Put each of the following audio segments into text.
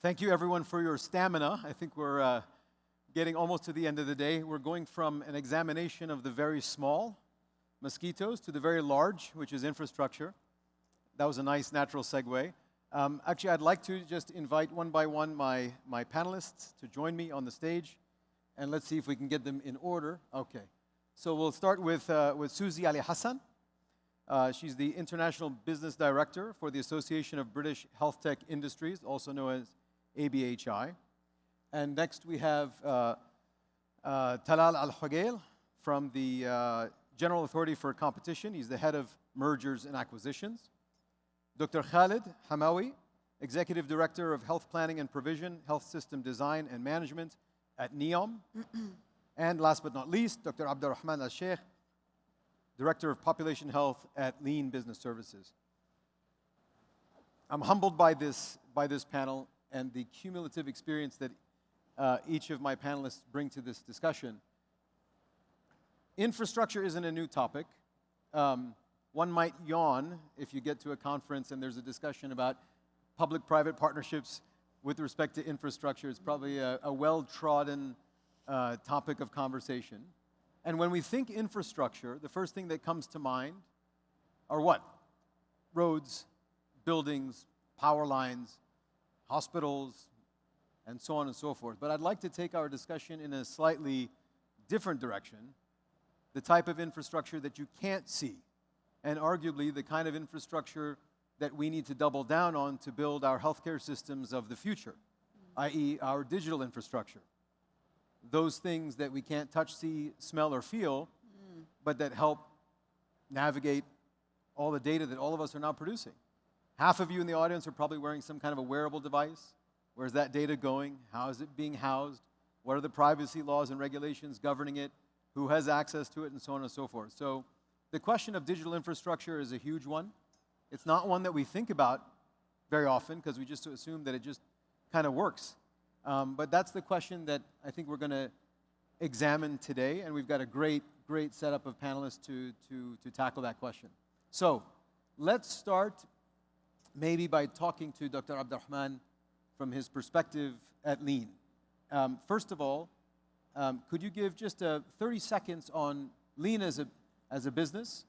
Thank you, everyone, for your stamina. I think we're getting almost to the end of the day. We're going from an examination of the very small mosquitoes to the very large, which is infrastructure. That was a nice natural segue. Actually, I'd like to just invite one by one my panelists to join me on the stage, and let's see if we can get them in order. Okay. So we'll start with Susie Ali Hassan. She's the International Business Director for the Association of British Health Tech Industries, also known as ABHI. And next we have Talal Al-Hugail from the General Authority for Competition. He's the head of mergers and acquisitions. Dr. Khalid Hamawi, Executive Director of Health Planning and Provision, Health System Design and Management at NEOM. And last but not least, Dr. Abdurrahman Al-Sheikh, Director of Population Health at Lean Business Services. I'm humbled by this panel and the cumulative experience that each of my panelists bring to this discussion. Infrastructure isn't a new topic. One might yawn if you get to a conference and there's a discussion about public-private partnerships with respect to infrastructure. It's probably a well-trodden topic of conversation. And when we think infrastructure, the first thing that comes to mind are what? Roads, buildings, power lines, hospitals, and so on and so forth. But I'd like to take our discussion in a slightly different direction, the type of infrastructure that you can't see, and arguably the kind of infrastructure that we need to double down on to build our healthcare systems of the future, i.e. our digital infrastructure. Those things that we can't touch, see, smell, or feel, but that help navigate all the data that all of us are now producing. Half of you in the audience are probably wearing some kind of a wearable device. Where's that data going? How is it being housed? What are the privacy laws and regulations governing it? Who has access to it? And so on and so forth. So the question of digital infrastructure is a huge one. It's not one that we think about very often because we just assume that it just kind of works. But that's the question that I think we're going to examine today, and we've got a great setup of panelists to tackle that question. So let's start maybe by talking to Dr. Abdurrahman from his perspective at Lean. First of all, could you give just 30 seconds on Lean as a business,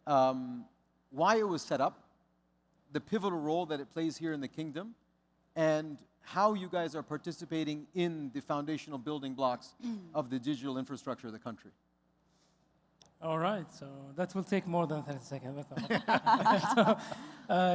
why it was set up, the pivotal role that it plays here in the kingdom, and how you guys are participating in the foundational building blocks of the digital infrastructure of the country. All right, so that will take more than 30 seconds. So,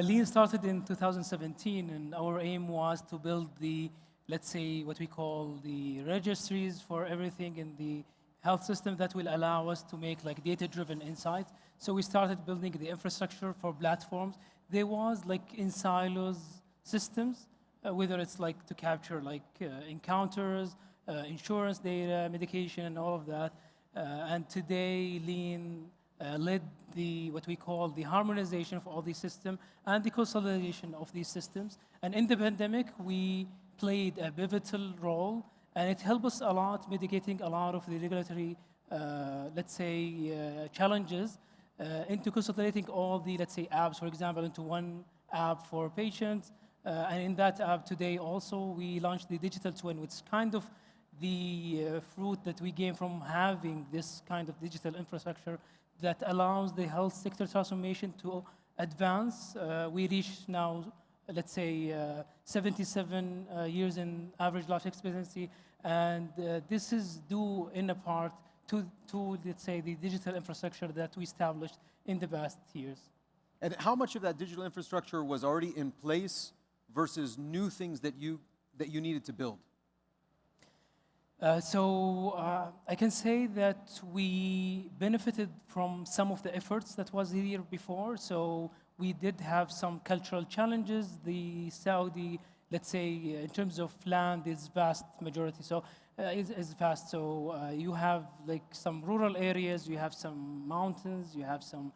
Lean started in 2017, and our aim was to build the, let's say, what we call the registries for everything in the health system that will allow us to make like data-driven insights. So we started building the infrastructure for platforms. There was like in silos systems, whether it's like to capture like encounters, insurance data, medication, and all of that. And today, Lean led the what we call the harmonization of all these systems and the consolidation of these systems. And in the pandemic, we played a pivotal role, and it helped us a lot mitigating a lot of the regulatory, let's say, challenges into consolidating all the, let's say, apps, for example, into one app for patients. And in that app today also, we launched the digital twin, which is kind of the fruit that we gain from having this kind of digital infrastructure that allows the health sector transformation to advance. We reach now, let's say, 77 years in average life expectancy, and this is due in a part to, let's say, the digital infrastructure that we established in the past years. And how much of that digital infrastructure was already in place versus new things that you needed to build? I can say that we benefited from some of the efforts that was here before. So we did have some cultural challenges. The Saudi, let's say, in terms of land, is vast majority. So is vast. So you have like some rural areas, you have some mountains, you have some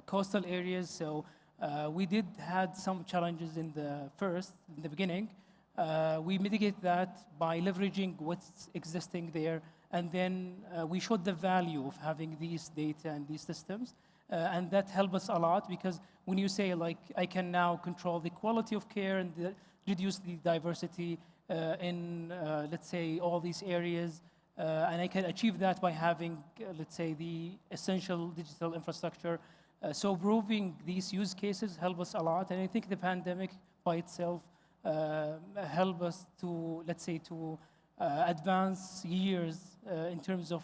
coastal areas. So we did had some challenges in the beginning. We mitigate that by leveraging what's existing there, and then we showed the value of having these data and these systems, and that helped us a lot because when you say like I can now control the quality of care and the reduce the diversity in, let's say, all these areas. And I can achieve that by having, let's say, the essential digital infrastructure. So proving these use cases help us a lot. And I think the pandemic by itself help us to, let's say, to advance years in terms of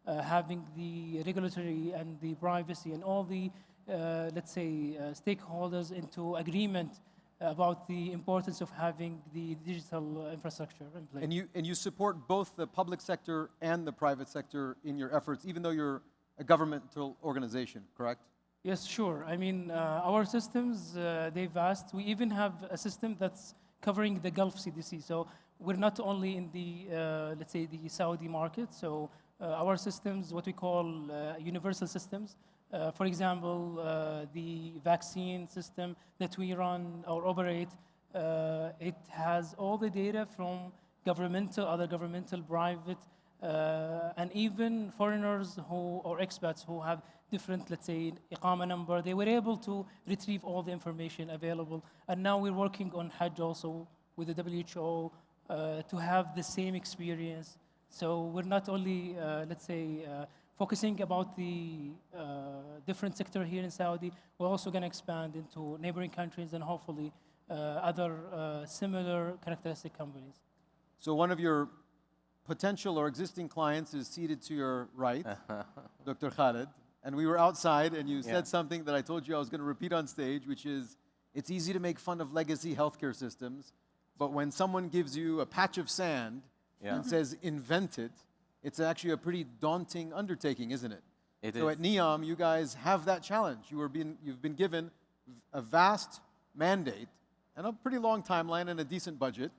having the regulatory and the privacy and all the, let's say, stakeholders into agreement about the importance of having the digital infrastructure in place. And you support both the public sector and the private sector in your efforts, even though you're a governmental organization, correct? Yes, sure. I mean, our systems, they're vast. We even have a system that's covering the Gulf CDC. So we're not only in the, let's say, the Saudi market. So our systems, what we call universal systems. For example, the vaccine system that we run or operate, it has all the data from governmental, other governmental, private, and even foreigners who, or expats who have different, let's say, Iqama number. They were able to retrieve all the information available. And now we're working on Hajj also with the WHO to have the same experience. So we're not only, let's say, focusing about the different sector here in Saudi, we're also going to expand into neighboring countries and hopefully other similar characteristic companies. So one of your potential or existing clients is seated to your right, Dr. Khalid. And we were outside and you said something that I told you I was going to repeat on stage, which is, it's easy to make fun of legacy healthcare systems, but when someone gives you a patch of sand and says, invent it, it's actually a pretty daunting undertaking, isn't it? It so is. at NEOM, you guys have that challenge. You've been given a vast mandate and a pretty long timeline and a decent budget,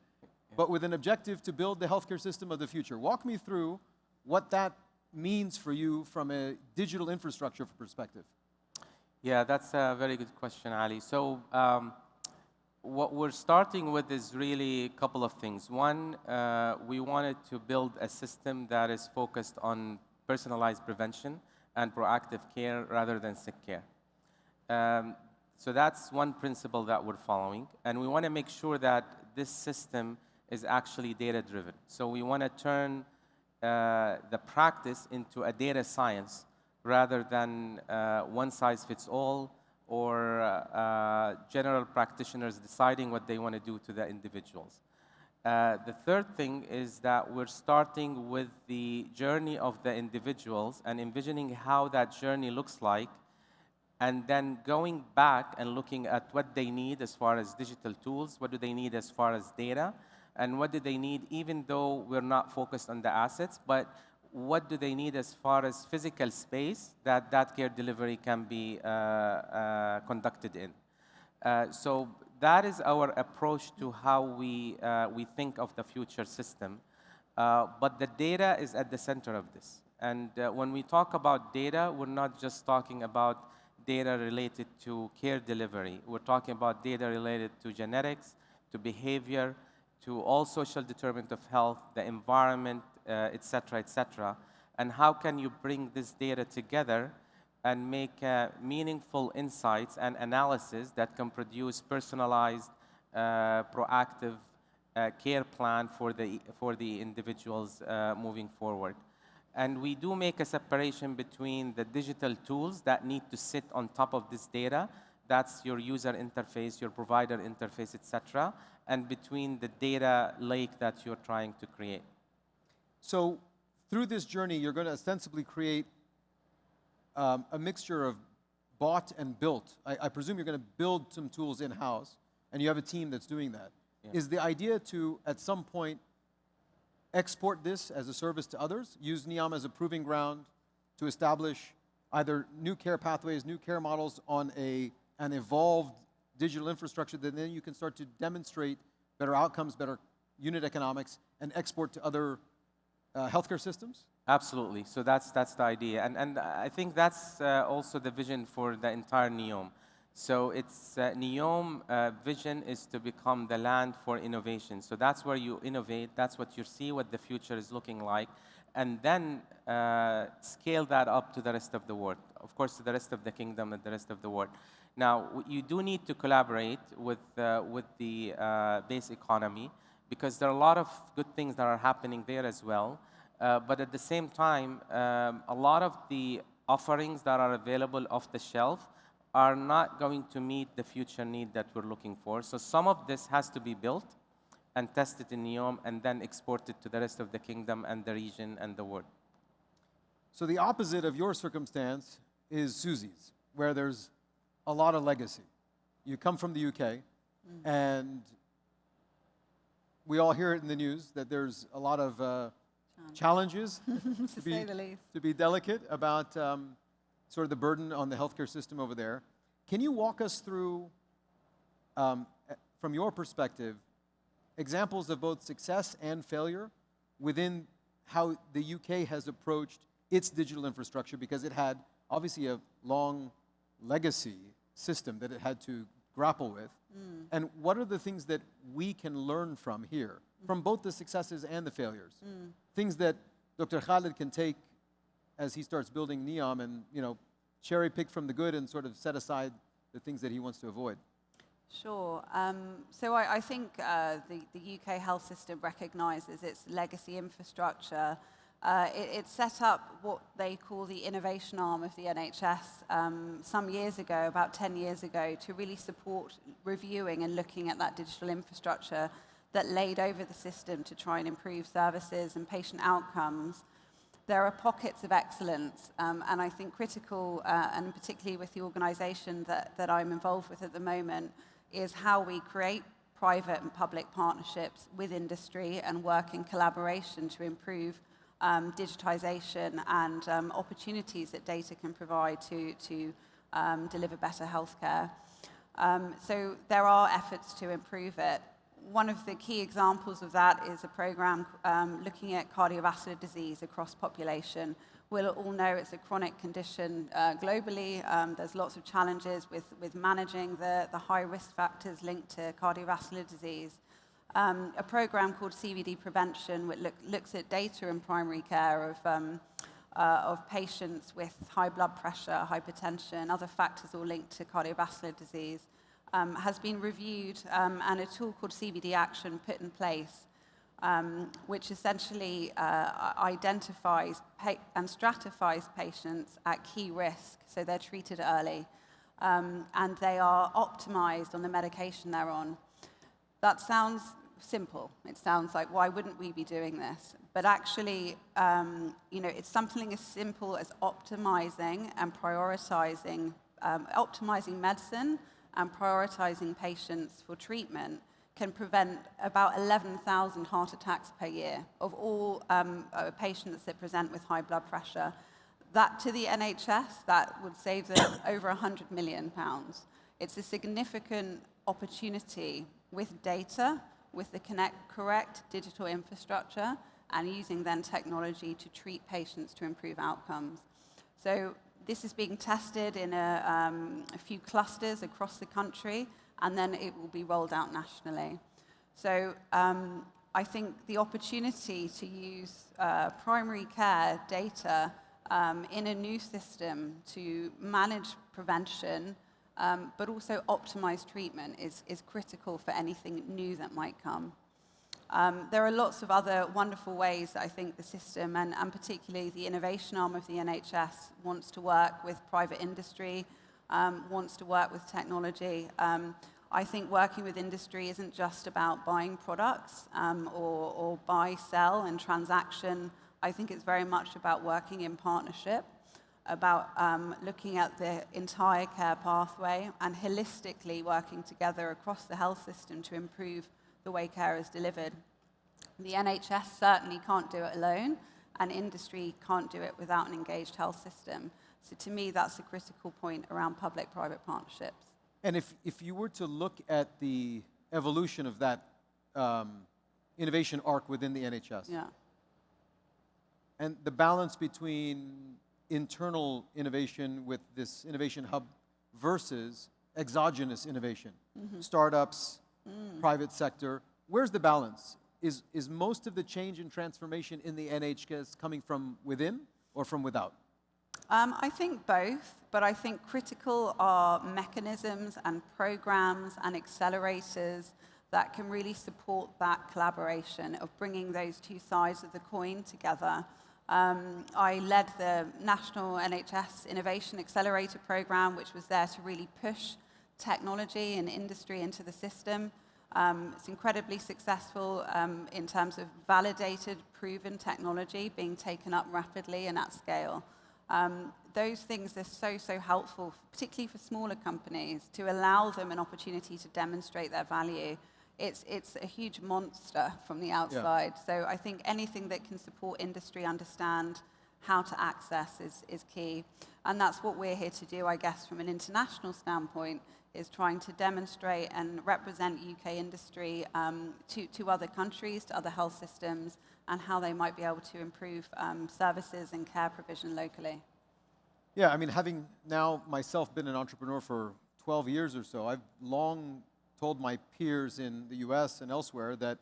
but with an objective to build the healthcare system of the future. Walk me through what that means for you from a digital infrastructure perspective. Yeah, that's a very good question, Ali. So what we're starting with is really a couple of things. One, we wanted to build a system that is focused on personalized prevention and proactive care rather than sick care. So that's one principle that we're following. And we want to make sure that this system is actually data-driven. So we want to turn the practice into a data science rather than one-size-fits-all or general practitioners deciding what they want to do to the individuals. The third thing is that we're starting with the journey of the individuals and envisioning how that journey looks like, and then going back and looking at what they need as far as digital tools, what do they need as far as data, and what do they need even though we're not focused on the assets, but what do they need as far as physical space that that care delivery can be conducted in. So that is our approach to how we think of the future system. But the data is at the center of this. And when we talk about data, we're not just talking about data related to care delivery. We're talking about data related to genetics, to behavior, to all social determinants of health, the environment, et cetera, and how can you bring this data together and make meaningful insights and analysis that can produce personalized, proactive care plan for the individuals moving forward. And we do make a separation between the digital tools that need to sit on top of this data, that's your user interface, your provider interface, et cetera, and between the data lake that you're trying to create. So through this journey, you're going to ostensibly create a mixture of bought and built. I presume you're going to build some tools in-house, and you have a team that's doing that. Yeah. Is the idea to, at some point, export this as a service to others, use NEOM as a proving ground to establish either new care pathways, new care models on an evolved digital infrastructure that then you can start to demonstrate better outcomes, better unit economics, and export to other healthcare systems? Absolutely. So that's the idea. And I think that's also the vision for the entire NEOM. So it's NEOM vision is to become the land for innovation. So that's where you innovate. That's what you see what the future is looking like. And then scale that up to the rest of the world. Of course, to the rest of the kingdom and the rest of the world. Now, you do need to collaborate with the base economy, because there are a lot of good things that are happening there as well. But at the same time, a lot of the offerings that are available off the shelf are not going to meet the future need that we're looking for. So some of this has to be built and tested in NEOM and then exported to the rest of the kingdom and the region and the world. So the opposite of your circumstance is Susie's, where there's a lot of legacy. You come from the UK, and we all hear it in the news that there's a lot of challenges, to say the least. to be delicate, about sort of the burden on the healthcare system over there. Can you walk us through, from your perspective, examples of both success and failure within how the UK has approached its digital infrastructure, because it had obviously a long legacy system that it had to grapple with. And what are the things that we can learn from here, from both the successes and the failures? Things that Dr. Khalid can take as he starts building NEOM and, you know, cherry pick from the good and sort of set aside the things that he wants to avoid. Sure. So I think the UK health system recognises its legacy infrastructure. It set up what they call the innovation arm of the NHS some years ago, about 10 years ago, to really support reviewing and looking at that digital infrastructure that laid over the system to try and improve services and patient outcomes. There are pockets of excellence, and I think critical, and particularly with the organisation that I'm involved with at the moment, is how we create private and public partnerships with industry and work in collaboration to improve digitization and opportunities that data can provide to deliver better healthcare. So there are efforts to improve it. One of the key examples of that is a program looking at cardiovascular disease across population. We'll all know it's a chronic condition globally. There's lots of challenges with managing the high risk factors linked to cardiovascular disease. A program called CVD Prevention, which looks at data in primary care of patients with high blood pressure, hypertension, other factors all linked to cardiovascular disease, has been reviewed, and a tool called CVD Action put in place, which essentially identifies and stratifies patients at key risk, so they're treated early, and they are optimized on the medication they're on. That sounds simple. It sounds like, why wouldn't we be doing this? But actually, you know, it's something as simple as optimizing and prioritizing, optimizing medicine and prioritizing patients for treatment can prevent about 11,000 heart attacks per year of all patients that present with high blood pressure. That, to the NHS, that would save them over £100 million. It's a significant opportunity with data, with the correct digital infrastructure, and using then technology to treat patients to improve outcomes. So this is being tested in a few clusters across the country, and then it will be rolled out nationally. So I think the opportunity to use primary care data in a new system to manage prevention, but also optimize treatment is critical for anything new that might come. There are lots of other wonderful ways that I think the system, and particularly the innovation arm of the NHS, wants to work with private industry, wants to work with technology. I think working with industry isn't just about buying products or buy, sell, and transaction. I think it's very much about working in partnership, about looking at the entire care pathway and holistically working together across the health system to improve the way care is delivered. The NHS certainly can't do it alone, and industry can't do it without an engaged health system. So to me, that's a critical point around public-private partnerships. And if you were to look at the evolution of that innovation arc within the NHS, Yeah. and the balance between internal innovation with this innovation hub versus exogenous innovation, startups, private sector, where's the balance? Is most of the change and transformation in the NHS coming from within or from without? I think both, but I think critical are mechanisms and programs and accelerators that can really support that collaboration of bringing those two sides of the coin together. I led the National NHS Innovation Accelerator Program, which was there to really push technology and industry into the system. It's incredibly successful in terms of validated, proven technology being taken up rapidly and at scale. Those things are so helpful, particularly for smaller companies, to allow them an opportunity to demonstrate their value. It's a huge monster from the outside. Yeah. So I think anything that can support industry understand how to access is key. And that's what we're here to do, I guess, from an international standpoint, is trying to demonstrate and represent UK industry to other countries, to other health systems, and how they might be able to improve services and care provision locally. Yeah, I mean, having now myself been an entrepreneur for 12 years or so, I've long told my peers in the US and elsewhere that,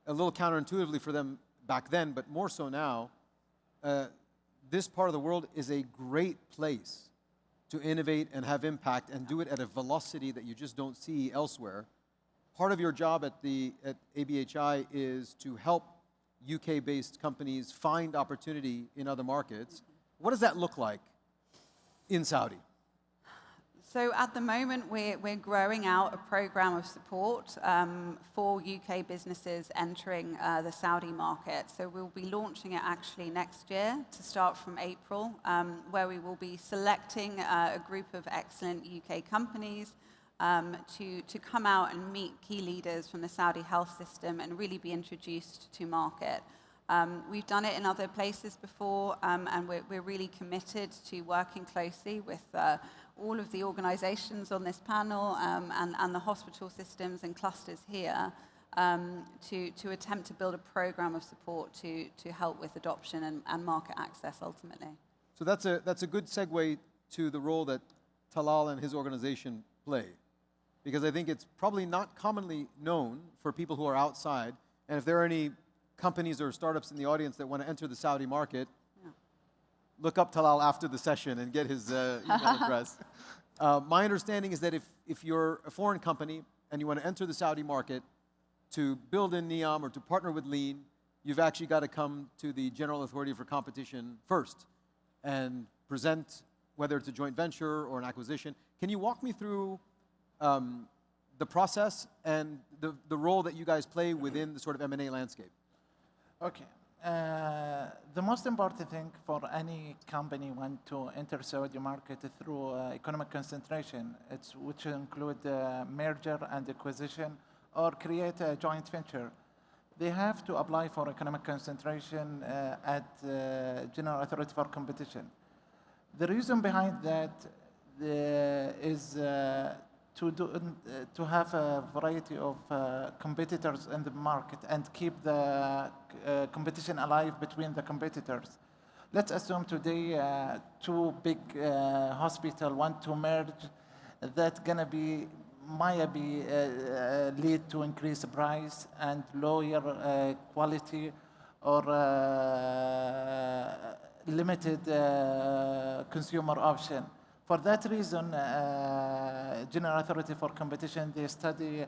a little counterintuitively for them back then, but more so now, this part of the world is a great place to innovate and have impact and do it at a velocity that you just don't see elsewhere. Part of your job at ABHI is to help UK-based companies find opportunity in other markets. What does that look like in Saudi? So at the moment, we're growing out a program of support for UK businesses entering the Saudi market. So we'll be launching it actually next year to start from April, where we will be selecting a group of excellent UK companies to come out and meet key leaders from the Saudi health system and really be introduced to market. We've done it in other places before, and we're really committed to working closely with all of the organizations on this panel and the hospital systems and clusters here to attempt to build a program of support to help with adoption and market access ultimately. So that's a good segue to the role that Talal and his organization play, because I think it's probably not commonly known for people who are outside, and if there are any companies or startups in the audience that want to enter the Saudi market, look up Talal after the session and get his email address. My understanding is that if you're a foreign company and you want to enter the Saudi market, to build in NEOM or to partner with Lean, you've actually got to come to the General Authority for Competition first and present whether it's a joint venture or an acquisition. Can you walk me through the process and the role that you guys play within the sort of M&A landscape? Okay. The most important thing for any company want to enter Saudi market through economic concentration, which include merger and acquisition or create a joint venture. They have to apply for economic concentration at General Authority for Competition. The reason behind that is to have a variety of competitors in the market and keep the competition alive between the competitors. Let's assume today two big hospitals want to merge. That's gonna might lead to increased price and lower quality or limited consumer option. For that reason, General Authority for Competition, they study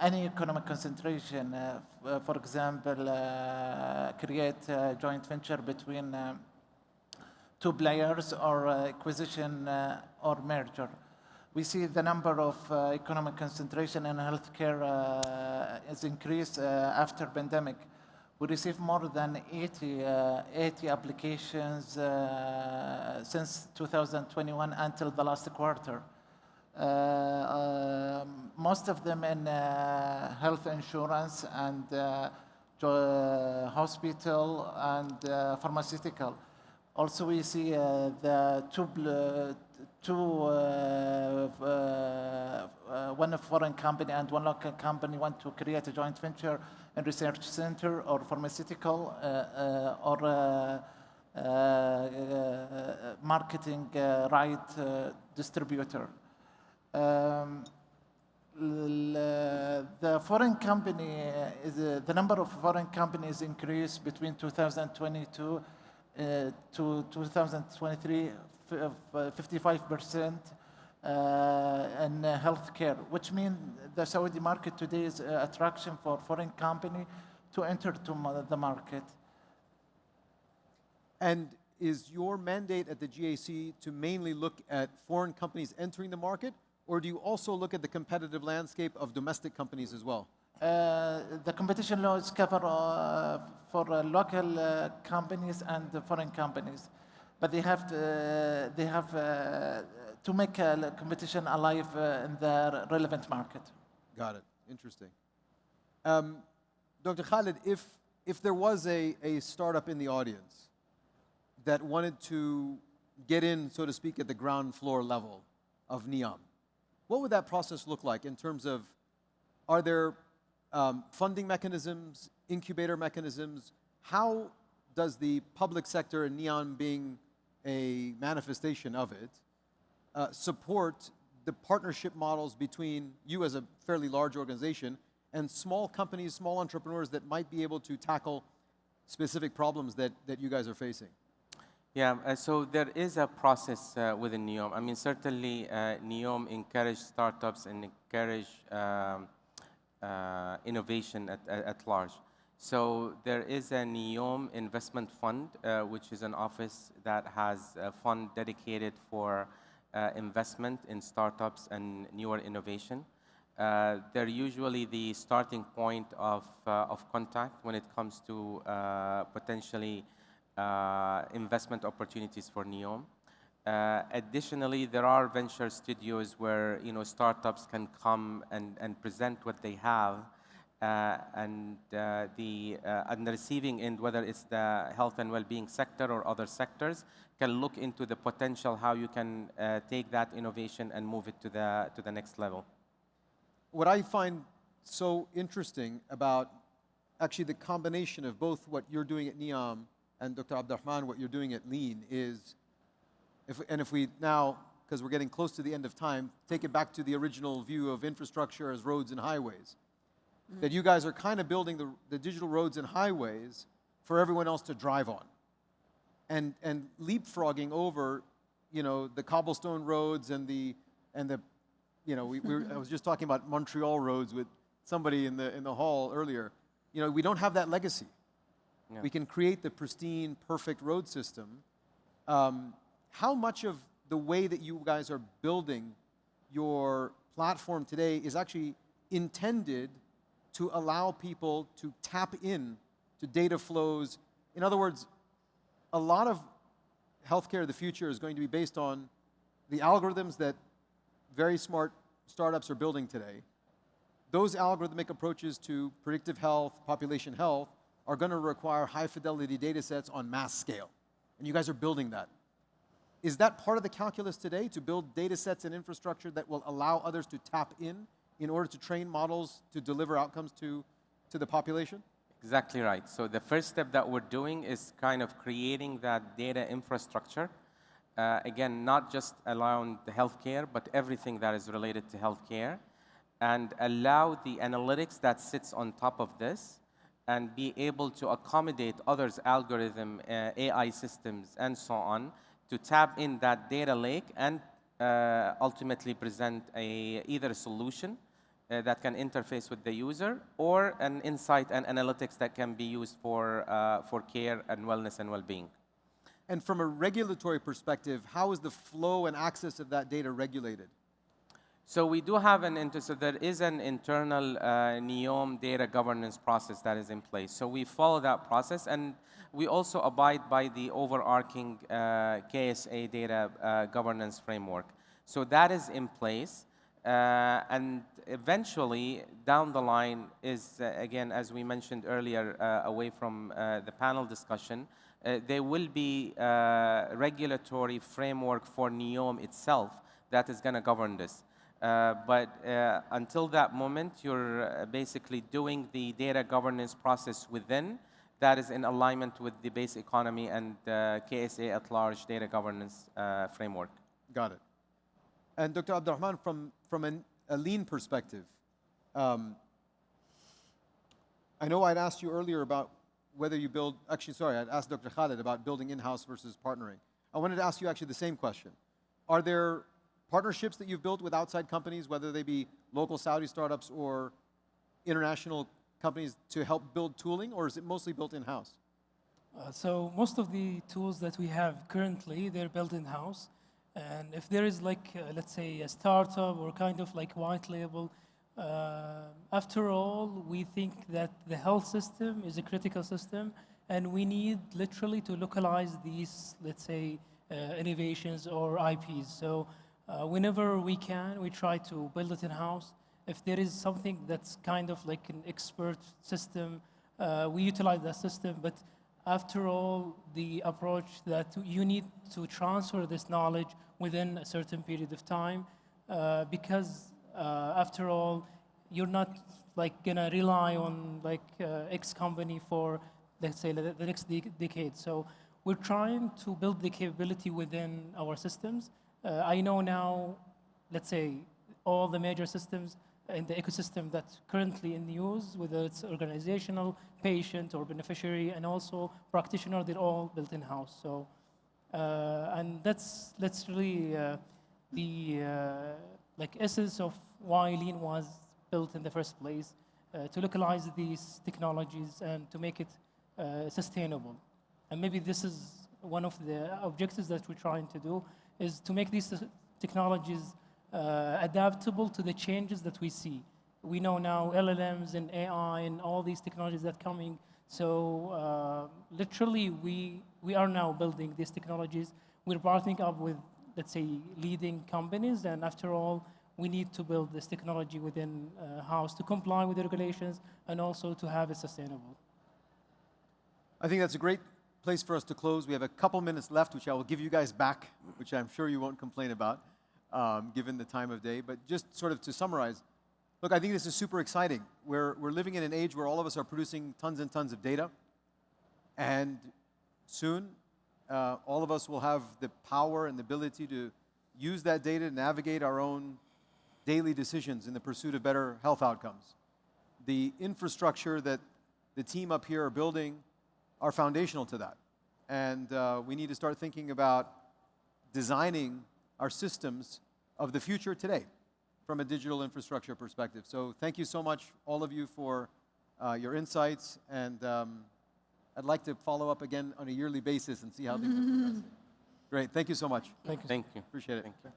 any economic concentration. For example, create a joint venture between two players or acquisition or merger. We see the number of economic concentration in healthcare is increased after pandemic. We received more than 80 applications since 2021 until the last quarter. Most of them in health insurance and hospital and pharmaceutical. Also, we see the one foreign company and one local company want to create a joint venture in research center or pharmaceutical or marketing right distributor. The foreign company the number of foreign companies increased between 2022 to 2023, 55% in healthcare, which means the Saudi market today is attraction for foreign company to enter to the market. And is your mandate at the GHE to mainly look at foreign companies entering the market, or do you also look at the competitive landscape of domestic companies as well? The competition laws cover for local companies and the foreign companies, but they have to make competition alive in the relevant market. Got it. Interesting. Dr. Khalid, if there was a startup in the audience that wanted to get in, so to speak, at the ground floor level of NEOM, what would that process look like in terms of, are there funding mechanisms, incubator mechanisms? How does the public sector, and NEOM being a manifestation of it, support the partnership models between you as a fairly large organization and small companies, small entrepreneurs that might be able to tackle specific problems that you guys are facing? Yeah, so there is a process within NEOM. I mean, certainly NEOM encourage startups and encourage innovation at large. So there is a NEOM investment fund, which is an office that has a fund dedicated for investment in startups and newer innovation. They're usually the starting point of contact when it comes to potentially investment opportunities for NEOM. Additionally, there are venture studios where startups can come and present what they have, and the receiving end, whether it's the health and well-being sector or other sectors, can look into the potential how you can take that innovation and move it to the next level. What I find so interesting about actually the combination of both what you're doing at NEOM and Dr. Abdurrahman, what you're doing at Lean is, if we now, because we're getting close to the end of time, take it back to the original view of infrastructure as roads and highways, that you guys are kind of building the digital roads and highways for everyone else to drive on, and leapfrogging over, the cobblestone roads and the I was just talking about Montreal roads with somebody in the hall earlier. We don't have that legacy. Yeah. We can create the pristine, perfect road system. How much of the way that you guys are building your platform today is actually intended to allow people to tap in to data flows? In other words, a lot of healthcare of the future is going to be based on the algorithms that very smart startups are building today. Those algorithmic approaches to predictive health, population health, are going to require high-fidelity data sets on mass scale. And you guys are building that. Is that part of the calculus today, to build data sets and infrastructure that will allow others to tap in order to train models to deliver outcomes to the population? Exactly right. So the first step that we're doing is kind of creating that data infrastructure. Again, not just around the healthcare, but everything that is related to healthcare, and allow the analytics that sits on top of this and be able to accommodate others' algorithm, AI systems, and so on, to tap in that data lake and ultimately present either a solution that can interface with the user, or an insight and analytics that can be used for care and wellness and well-being. And from a regulatory perspective, how is the flow and access of that data regulated? So we do have so there is an internal NEOM data governance process that is in place. So we follow that process, and we also abide by the overarching KSA data governance framework. So that is in place, and eventually down the line is, again, as we mentioned earlier, away from the panel discussion, there will be a regulatory framework for NEOM itself that is going to govern this. But until that moment, you're basically doing the data governance process within that is in alignment with the base economy and KSA at large data governance framework. Got it. And Dr. Abdurrahman, from a lean perspective, I know I'd asked you earlier about whether you build, actually, sorry, I'd asked Dr. Khalid about building in-house versus partnering. I wanted to ask you actually the same question. Are there partnerships that you've built with outside companies, whether they be local Saudi startups or international companies, to help build tooling, or is it mostly built in-house? So most of the tools that we have currently, they're built in-house. And if there is like, let's say, a startup or kind of like white label, after all, we think that the health system is a critical system, and we need literally to localize these, let's say, innovations or IPs. So whenever we can, we try to build it in-house. If there is something that's kind of like an expert system, we utilize that system. But after all, the approach that you need to transfer this knowledge within a certain period of time, because after all, you're not like gonna rely on like X company for, let's say, the next decade. So we're trying to build the capability within our systems. I know now, let's say, all the major systems in the ecosystem that's currently in use, whether it's organizational, patient, or beneficiary, and also practitioner, they're all built in-house. So, and that's really the like essence of why Lean was built in the first place, to localize these technologies and to make it sustainable. And maybe this is one of the objectives that we're trying to do, is to make these technologies adaptable to the changes that we see. We know now LLMs and AI and all these technologies that are coming. So literally, we are now building these technologies. We're partnering up with, let's say, leading companies. And after all, we need to build this technology within house to comply with the regulations and also to have it sustainable. I think that's a great place for us to close. We have a couple minutes left, which I will give you guys back, which I'm sure you won't complain about, given the time of day. But just sort of to summarize, look, I think this is super exciting. We're living in an age where all of us are producing tons and tons of data. And soon, all of us will have the power and the ability to use that data to navigate our own daily decisions in the pursuit of better health outcomes. The infrastructure that the team up here are building are foundational to that. And we need to start thinking about designing our systems of the future today from a digital infrastructure perspective. So thank you so much, all of you, for your insights. And I'd like to follow up again on a yearly basis and see how things are progressing. Great. Thank you so much. Thank you. Thank you. Appreciate it. Thank you.